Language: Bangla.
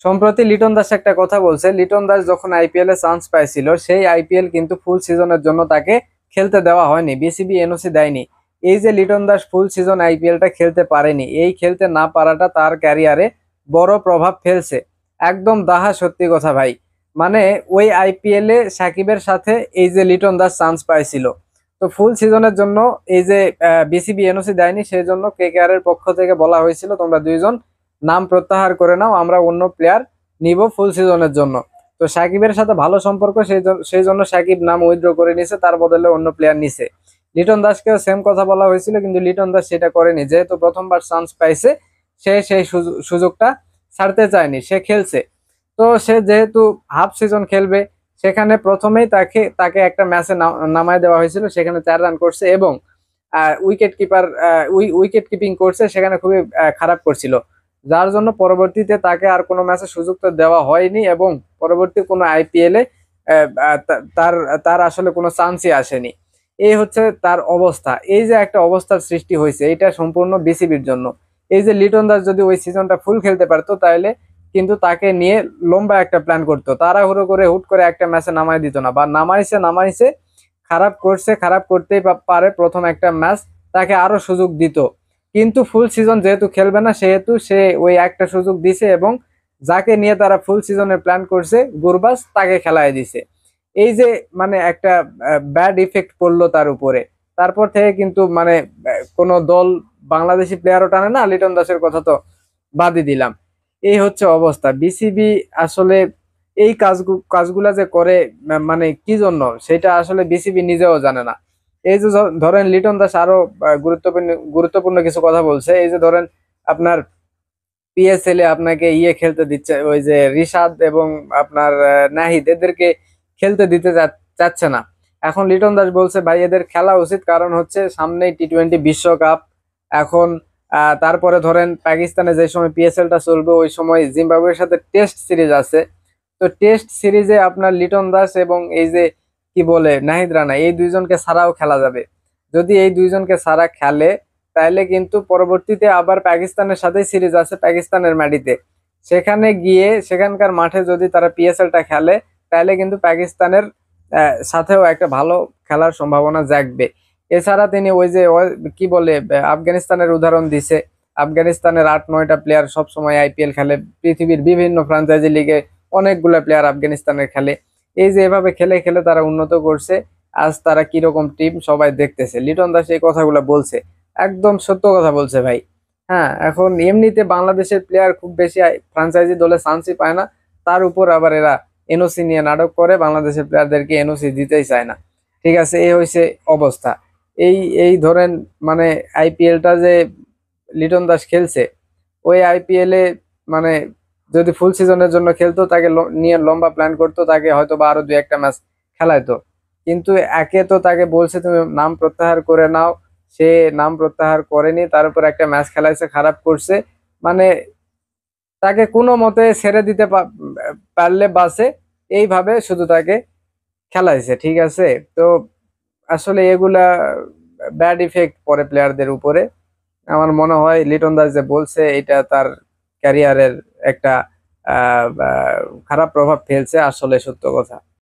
সম্প্রতি লিটন দাস একটা কথা বলছে, লিটন দাস যখন আইপিএল এ চান্স পাইছিল সেই আইপিএল কিন্তু ফুল সিজনের জন্য তাকে খেলতে দেওয়া হয়নি, বিসিবি এনওসি দেয়নি। এই যে লিটন দাস ফুল সিজন আইপিএলটা খেলতে পারেনি, এই খেলতে না পারাটা তার ক্যারিয়ারে বড় প্রভাব ফেলছে। একদম দাহা সত্যি কথা ভাই। মানে ওই আইপিএল এ সাকিবের সাথে এই যে লিটন দাস চান্স পাইছিল, তো ফুল সিজনের জন্য এই যে বিসিবি এনওসি দেয়নি, সেই জন্য কেকেআর এর পক্ষ থেকে বলা হয়েছিল তোমরা দুইজন নাম প্রত্যাহার করে নাও, আমরা অন্য প্লেয়ার নিব ফুল সিজনের জন্য। তো সাকিবের সাথে ভালো সম্পর্ক, সেই জন্য সাকিব নাম উইথড্র করে নিছে, তার বদলে অন্য প্লেয়ার নিছে। লিটন দাসকেও সেম কথা বলা হয়েছিল, কিন্তু লিটন দাস সেটা করেনি। যেহেতু প্রথমবার চান্স পাইছে, সে সেই সুযোগটা ছাড়তে চায়নি, সে খেলছে। তো সে যেহেতু হাফ সিজন খেলবে, সেখানে প্রথমেই তাকে তাকে একটা ম্যাচে নামায় দেওয়া হয়েছিল, সেখানে 4 রান করছে এবং উইকেট কিপিং করছে, সেখানে খুবই খারাপ করছিল। যার জন্য পরবর্তীতে তাকে আর কোনো ম্যাচে সুযোগ তো দেওয়া হয়নি এবং পরবর্তী কোনো আইপিএল এ তার তার আসলে কোনো চান্সই আসেনি। এই হচ্ছে তার অবস্থা। এই যে একটা অবস্থার সৃষ্টি হয়েছে, এটা সম্পূর্ণ বিসিবির জন্য। এই যে লিটন দাস যদি ওই সিজনটা ফুল খেলতে পারতো, তাহলে কিন্তু তাকে নিয়ে লম্বা একটা প্ল্যান করতো, তাড়াহুড়ো করে হুট করে একটা ম্যাচে নামাই দিত না, বা নামাইছে খারাপ করছে, খারাপ করতেই পারে প্রথম একটা ম্যাচ, তাকে আরো সুযোগ দিত। কিন্তু ফুল সিজন যেহেতু খেলবে না, সেহেতু সে ওই একটা সুযোগ দিছে এবং যাকে নিয়ে তারা ফুল সিজনের প্ল্যান করছে গুরবাজ, তাকে খেলায় দিছে। এই যে মানে একটা ব্যাড ইফেক্ট পড়লো তার উপরে। তারপর থেকে কিন্তু মানে কোনো দল বাংলাদেশি প্লেয়ারও টানে না, লিটন দাসের কথা তো বাদই দিলাম। এই হচ্ছে অবস্থা। বিসিবি আসলে এই কাজগুলা যে করে মানে কি জন্য, সেটা আসলে বিসিবি নিজেও জানে না। এই যে ধরেন লিটন দাস আরো গুরুত্বপূর্ণ গুরুত্বপূর্ণ কিছু কথা বলছে। এই যে ধরেন আপনার পিএসএল এ আপনাকে খেলতে দিচ্ছে, ওই যে রিশাদ এবং আপনার নাহিদ, এদেরকে খেলতে দিতে চাচ্ছে না। এখন লিটন দাস বলছে ভাই এদের খেলা উচিত, কারণ হচ্ছে সামনেই টি-20 বিশ্বকাপ। এখন তারপরে ধরেন পাকিস্তানে যে সময় পিএসএলটা চলবে, ওই সময় জিম্বাবুয়ের সাথে টেস্ট সিরিজ আছে। তো টেস্ট সিরিজে আপনার লিটন দাস এবং এই যে কি বলে নাহিদ রানা, এই দুইজনকে ছাড়াও খেলা যাবে। যদি এই দুইজনকে ছাড়া খেলে, তাহলে কিন্তু পরবর্তীতে আবার পাকিস্তানের সাথে সিরিজ আছে পাকিস্তানের মাটিতে, সেখানে গিয়ে সেখানকার মাঠে যদি তারা পিএসএলটা খেলে, তাহলে কিন্তু পাকিস্তানের সাথেও একটা ভালো খেলার সম্ভাবনা জাগবে। এছাড়া তিনি ওই যে কি বলে আফগানিস্তানের উদাহরণ দিছে। আফগানিস্তানের 8-9টা প্লেয়ার সবসময় আইপিএল খেলে, পৃথিবীর বিভিন্ন ফ্রাঞ্চাইজি লিগে অনেকগুলো প্লেয়ার আফগানিস্তানের খেলে। এই যে এভাবে খেলে খেলে তারা উন্নত করছে, আজ তারা কিরকম টিম সবাই দেখতেছে। লিটন দাস এই কথাগুলো বলছে, একদম সত্য কথা বলছে ভাই। হ্যাঁ, এখন এমনিতে বাংলাদেশের প্লেয়ার খুব বেশি ফ্রাঞ্চাইজি দলে চান্সই পায় না, তার উপর আবার এরা এনওসি নিয়ে নাটক করে, বাংলাদেশের প্লেয়ারদেরকে এনওসি দিতেই চায় না। ঠিক আছে, এই হয়েছে অবস্থা। এই এই ধরেন মানে আইপিএলটা যে লিটন দাস খেলছে, ওই আইপিএল এ মানে যদি ফুল সিজনের জন্য খেলতো, তাকে নিয়ে লম্বা প্ল্যান করতো, তাকে হয়তো বা আরো 2-1টা ম্যাচ খেলাইতো। কিন্তু একে তো তাকে বলছে তুমি নাম প্রত্যাহার করে নাও, সে নাম প্রত্যাহার করেনি, তার উপর একটা ম্যাচ খেলাইছে, খারাপ করছে। মানে তাকে কোনো মতে ছেড়ে দিতে পারলে বাসে, এইভাবে শুধু তাকে খেলাইছে। ঠিক আছে, তো আসলে এগুলা ব্যাড ইফেক্ট পড়ে প্লেয়ারদের উপরে। আমার মনে হয় লিটন দাস যে বলছে, এটা তার ক্যারিয়ারের একটা খারাপ প্রভাব ফেলছে, আসলে সত্য কথা।